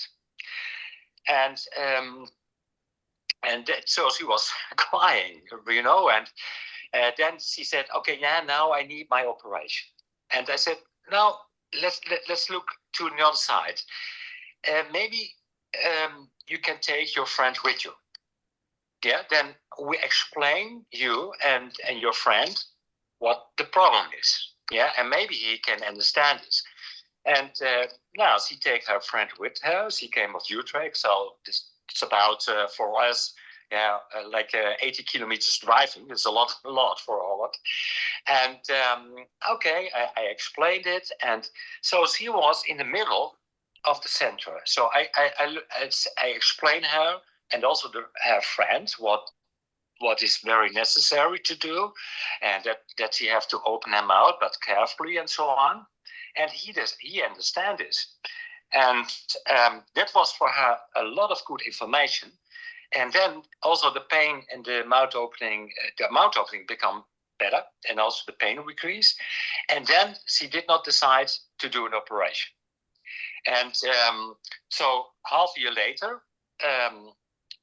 Speaker 3: And so she was crying, and then she said, okay, yeah, now I need my operation. And I said, no, let's look to the other side. Maybe you can take your friend with you. Yeah, then we explain you and your friend what the problem is. Yeah, and maybe he can understand this. And now she takes her friend with her. She came of Utrecht, so it's about for us, like 80 kilometers driving. It's a lot for Holland. And okay, I explained it, and so she was in the middle of the center. So I explained her and also her friend what is very necessary to do, and that she have to open her mouth, but carefully and so on. And he understands this. And that was for her a lot of good information. And then also the pain and the mouth opening become better, and also the pain decrease. And then she did not decide to do an operation. And so half a year later,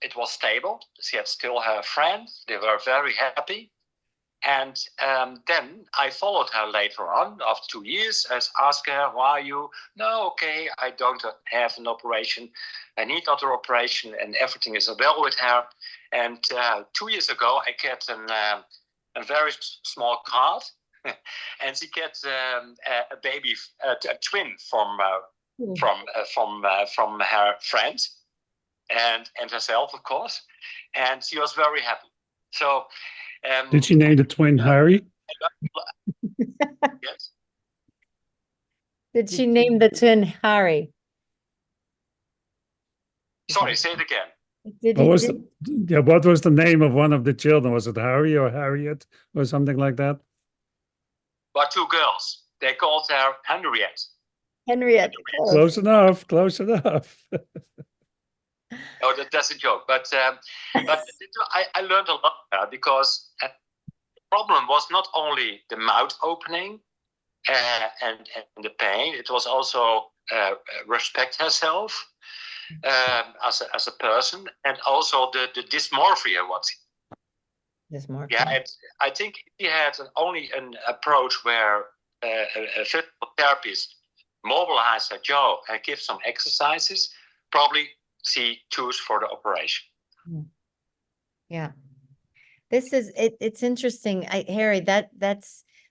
Speaker 3: it was stable. She had still her friend. They were very happy. And then I followed her later on after 2 years. I asked her, why are you? No, okay, I don't have an operation. I need another operation, and everything is well with her. And 2 years ago, I get a very small card, and she gets a baby, a twin from her friend, and herself, of course. And she was very happy. So.
Speaker 4: Did she name the twin Harry?
Speaker 3: Yes.
Speaker 1: Did she name the twin Harry?
Speaker 3: Sorry, say it again.
Speaker 4: What was the name of one of the children? Was it Harry or Harriet or something like that?
Speaker 3: But 2 girls. They called her Henriette.
Speaker 1: Henriette.
Speaker 4: Close enough.
Speaker 3: Oh, that's a joke. But I learned a lot because the problem was not only the mouth opening and the pain. It was also respect herself as a person, and also the dysmorphia.
Speaker 1: Dysmorphia.
Speaker 3: Yeah, I think he had only an approach where a physical therapist mobilize her jaw and give some exercises. Probably she choose for the operation.
Speaker 1: Yeah, this is it. It's interesting, Harry.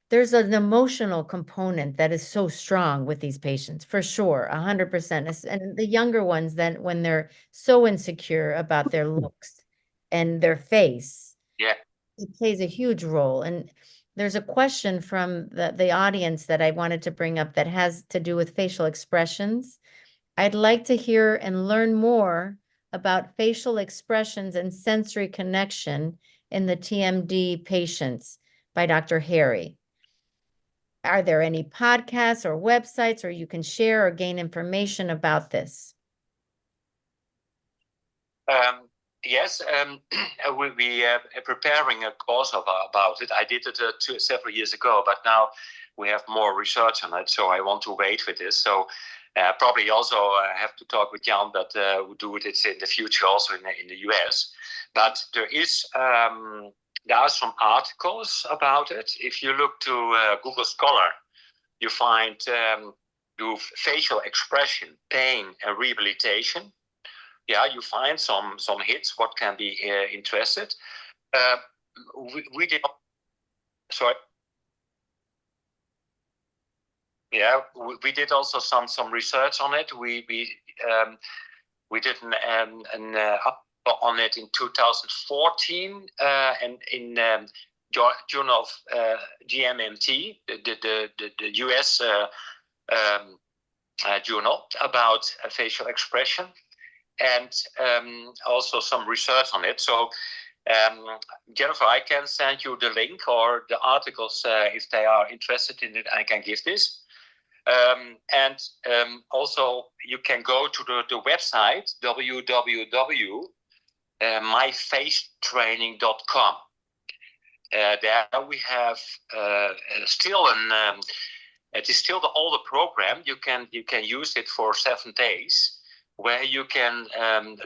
Speaker 1: There's an emotional component that is so strong with these patients, for sure, 100%. And the younger ones, then when they're so insecure about their looks and their face,
Speaker 3: yeah,
Speaker 1: it plays a huge role. And there's a question from the audience that I wanted to bring up that has to do with facial expressions. I'd like to hear and learn more about facial expressions and sensory connection in the TMD patients by Dr. Harry. Are there any podcasts or websites or you can share or gain information about this?
Speaker 3: Yes, we are preparing a course about it. I did it several years ago, but now we have more research on it, so I want to wait with this. So probably also have to talk with Jan, but we'll do it in the future also in the US. But there are some articles about it. If you look to Google Scholar, you find facial expression, pain, and rehabilitation. Yeah, you find some hits. What can be interested? We did. Sorry. Yeah, we did also some research on it. We did an on it in 2014 and in Journal of GMMT, the US journal about facial expression, and also some research on it. So Jennifer, I can send you the link or the articles if they are interested in it. I can give this. And also you can go to the website www.myfacetraining.com. There we have still It is still the older program. You can use it for 7 days, where you can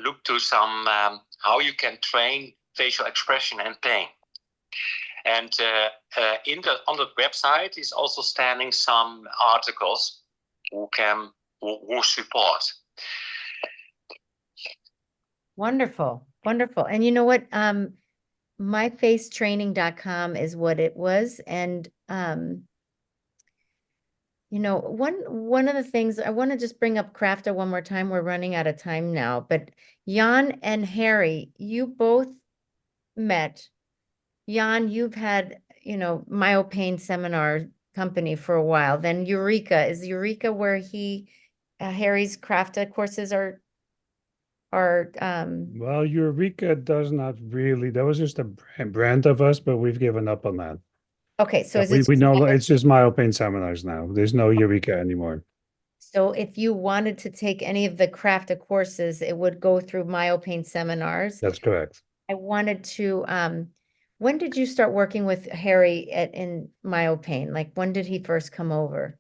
Speaker 3: look to some how you can train facial expression and pain. And on the website is also standing some articles who support.
Speaker 1: Wonderful, wonderful. And you know what? myfacetraining.com is what it was. And you know, one of the things I want to just bring up Crafter one more time. We're running out of time now, but Jan and Harry, you both met. Jan, you've had, you know, MyoPain seminar company for a while. Then Eureka, is Eureka where Harry's Crafter courses are
Speaker 4: Well, Eureka does not really, that was just a brand of us, but we've given up on that.
Speaker 1: okay, so
Speaker 4: Yeah,
Speaker 1: is it
Speaker 4: we know it's just MyoPain seminars now. There's no Eureka anymore.
Speaker 1: so if you wanted to take any of the Crafter courses, it would go through MyoPain seminars.
Speaker 4: That's correct.
Speaker 1: I wanted to when did you start working with Harry in MyoPain? Like when did he first come over?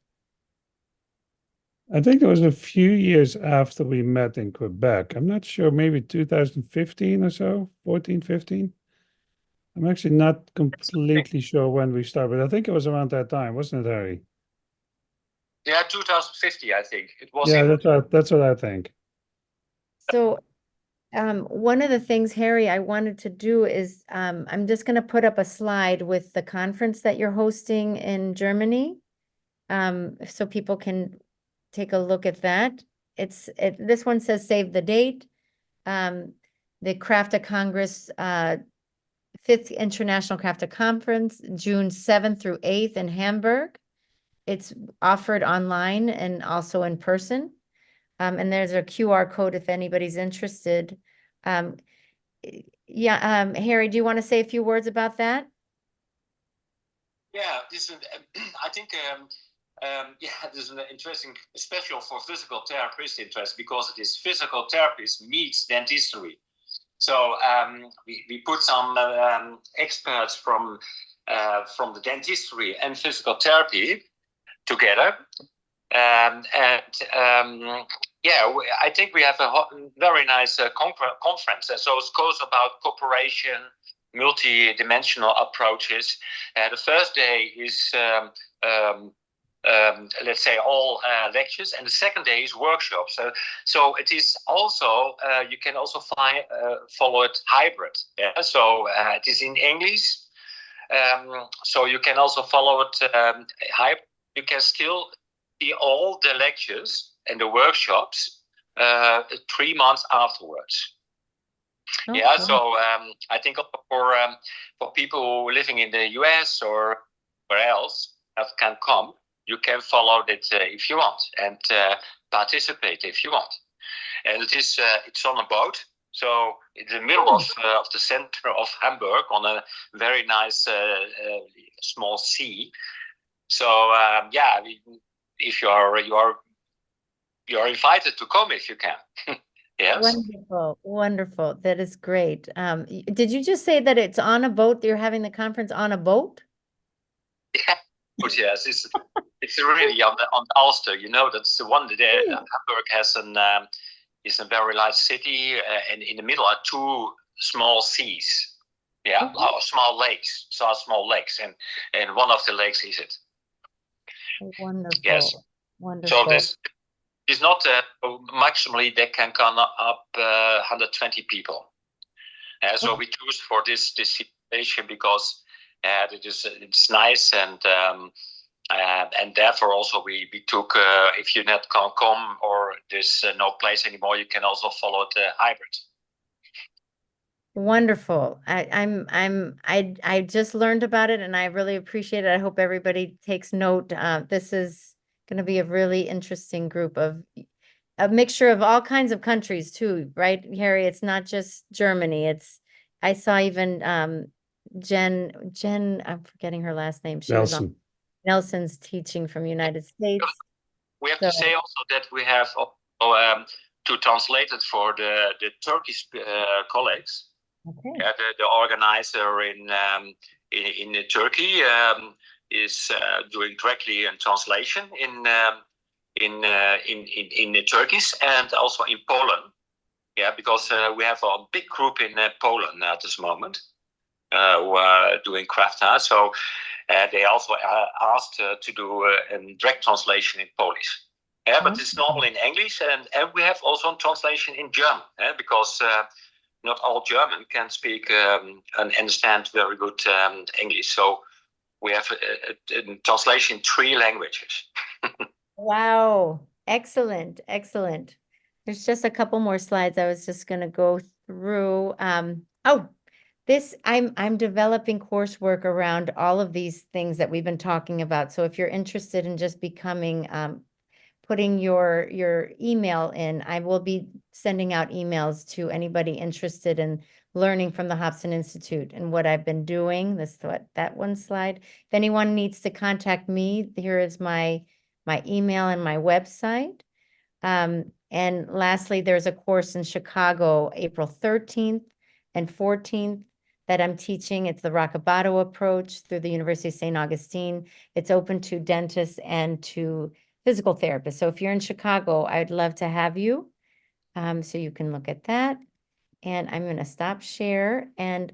Speaker 4: I think it was a few years after we met in Quebec. I'm not sure, maybe 2015 or so, 14, 15. I'm actually not completely sure when we started, but I think it was around that time, wasn't it, Harry?
Speaker 3: Yeah, 2050, I think. It was.
Speaker 4: Yeah, that's what I think.
Speaker 1: So one of the things, Harry, I wanted to do is I'm just going to put up a slide with the conference that you're hosting in Germany, so people can take a look at that. This one says save the date. The Crafter Congress, 5th International Crafter Conference, June 7th through 8th in Hamburg. It's offered online and also in person. And there's a QR code if anybody's interested. Yeah, Harry, do you want to say a few words about that?
Speaker 3: Yeah, this is, I think, this is an interesting, especially for physical therapists, interest because it is physical therapists meets dentistry. So we put some experts from the dentistry and physical therapy together. I think we have a very nice conference. And so it goes about cooperation, multi-dimensional approaches. The first day is, let's say, all lectures, and the second day is workshops. So it is also, you can also follow it hybrid. Yeah? So it is in English. So you can also follow it hybrid. You can still see all the lectures and the workshops 3 months afterwards. Okay. Yeah, so I think for people living in the US or where else that can come, you can follow it if you want and participate if you want. And it's on a boat. So in the middle of the center of Hamburg on a very nice small sea. So if you are invited to come if you can. Yes.
Speaker 1: Wonderful, wonderful. That is great. Did you just say that it's on a boat? You're having the conference on a boat?
Speaker 3: Yeah. But yes, it's really on the Ulster. You know, that's the one that Hamburg has is a very large city, and in the middle are 2 small seas. Yeah, okay. Small lakes. So small lakes, and one of the lakes is it.
Speaker 1: Wonderful.
Speaker 3: Yes.
Speaker 1: Wonderful.
Speaker 3: So this is not maximally they can come up 120 people. So we choose for this situation because it's nice and therefore also we took if you not can't come or there's no place anymore, you can also follow the hybrid.
Speaker 1: Wonderful. I just learned about it and I really appreciate it. I hope everybody takes note. This is going to be a really interesting group of a mixture of all kinds of countries too, right, Harry? It's not just Germany. I saw even Jen, I'm forgetting her last name. She was on Nelson's teaching from United States.
Speaker 3: We have to say also that we have also, to translate it for the Turkish colleagues. Okay. The organizer in Turkey is doing directly in translation in Turkish and also in Poland. Yeah, because we have a big group in Poland at this moment who are doing craft art. So they also asked to do a direct translation in Polish. Yeah, but it's normally in English, and we have also a translation in German, because not all German can speak and understand very good English. So we have a translation in 3 languages.
Speaker 1: Wow, excellent, excellent. There's just a couple more slides I was just going to go through. I'm developing coursework around all of these things that we've been talking about. So if you're interested in just becoming, putting your email in, I will be sending out emails to anybody interested in learning from the Hobson Institute and what I've been doing. That one slide. If anyone needs to contact me, here is my email and my website. And lastly, there's a course in Chicago, April 13th and 14th that I'm teaching. It's the Rocabado approach through the University of St. Augustine. It's open to dentists and to physical therapists. So if you're in Chicago, I'd love to have you. So you can look at that. And I'm going to stop share. And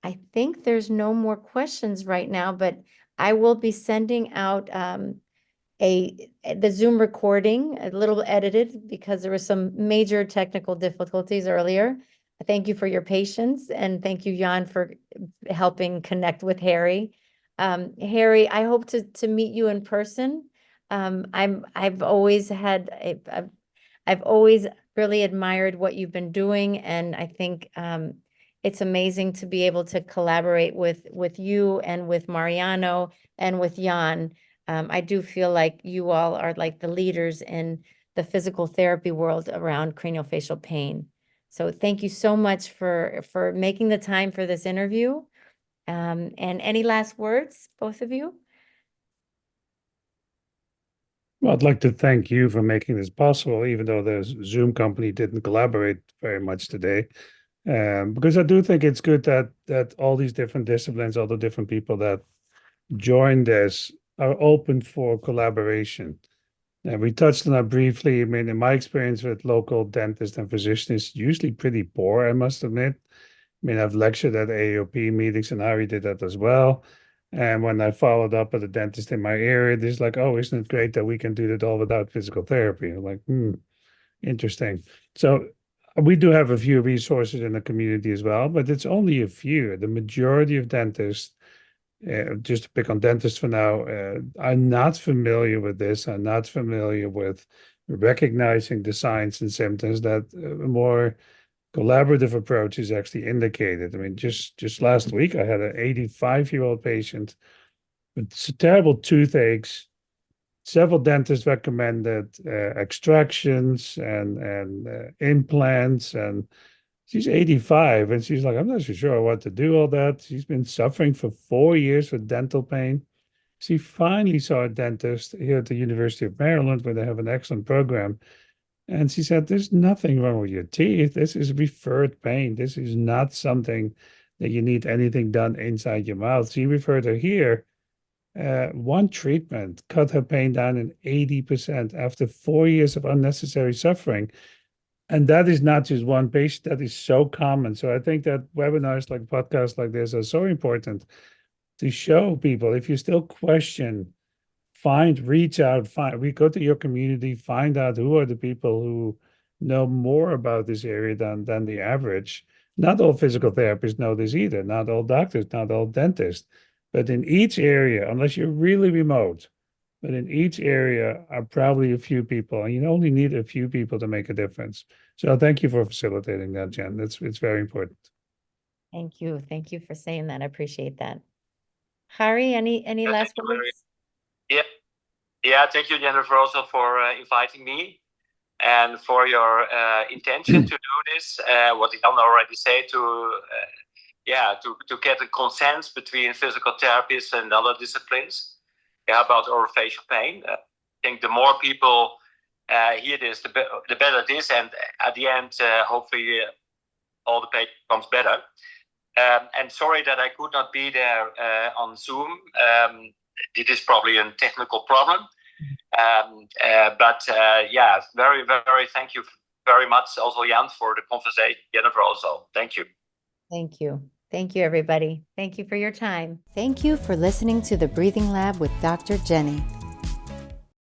Speaker 1: I think there's no more questions right now, but I will be sending out the Zoom recording, a little edited because there were some major technical difficulties earlier. Thank you for your patience, and thank you, Jan, for helping connect with Harry. Harry, I hope to meet you in person. I've always really admired what you've been doing, and I think it's amazing to be able to collaborate with you and with Mariano and with Jan. I do feel like you all are like the leaders in the physical therapy world around craniofacial pain. So thank you so much for making the time for this interview. And any last words, both of you?
Speaker 4: Well, I'd like to thank you for making this possible, even though the Zoom company didn't collaborate very much today. Because I do think it's good that all these different disciplines, all the different people that join this are open for collaboration. And we touched on that briefly. I mean, in my experience with local dentists and physicians, it's usually pretty poor, I must admit. I mean, I've lectured at AOP meetings, and Harry did that as well. And when I followed up at a dentist in my area, there's like, oh, isn't it great that we can do that all without physical therapy? I'm like, interesting. So we do have a few resources in the community as well, but it's only a few. The majority of dentists, just to pick on dentists for now, I'm not familiar with this. I'm not familiar with recognizing the signs and symptoms that a more collaborative approach is actually indicated. I mean, just last week, I had an 85-year-old patient with terrible toothaches. Several dentists recommended extractions and implants, and she's 85, and she's like, I'm not so sure what to do all that. She's been suffering for 4 years with dental pain. She finally saw a dentist here at the University of Maryland, where they have an excellent program. And she said, there's nothing wrong with your teeth. This is referred pain. This is not something that you need anything done inside your mouth. She referred her here. One treatment cut her pain down in 80% after 4 years of unnecessary suffering. And that is not just one patient, that is so common. So I think that webinars like podcasts like this are so important to show people, if you still question, reach out, we go to your community, find out who are the people who know more about this area than the average. Not all physical therapists know this either, not all doctors, not all dentists. But in each area, unless you're really remote, but in each area are probably a few people, and you only need a few people to make a difference. So thank you for facilitating that, Jen. It's very important.
Speaker 1: Thank you. Thank you for saying that. I appreciate that. Harry, any last words?
Speaker 3: Yeah, thank you, Jennifer, also for inviting me and for your intention to do this. What Jan already said, to get a consensus between physical therapists and other disciplines about orofacial pain. I think the more people hear this, the better it is, and at the end, hopefully, all the pain becomes better. And sorry that I could not be there on Zoom. it is probably a technical problem. But yeah, very, very thank you very much also, Jan, for the conversation. Jennifer also, thank you.
Speaker 1: Thank you. Thank you, everybody. Thank you for your time. Thank you for listening to the Breathing Lab with Dr. Jenny.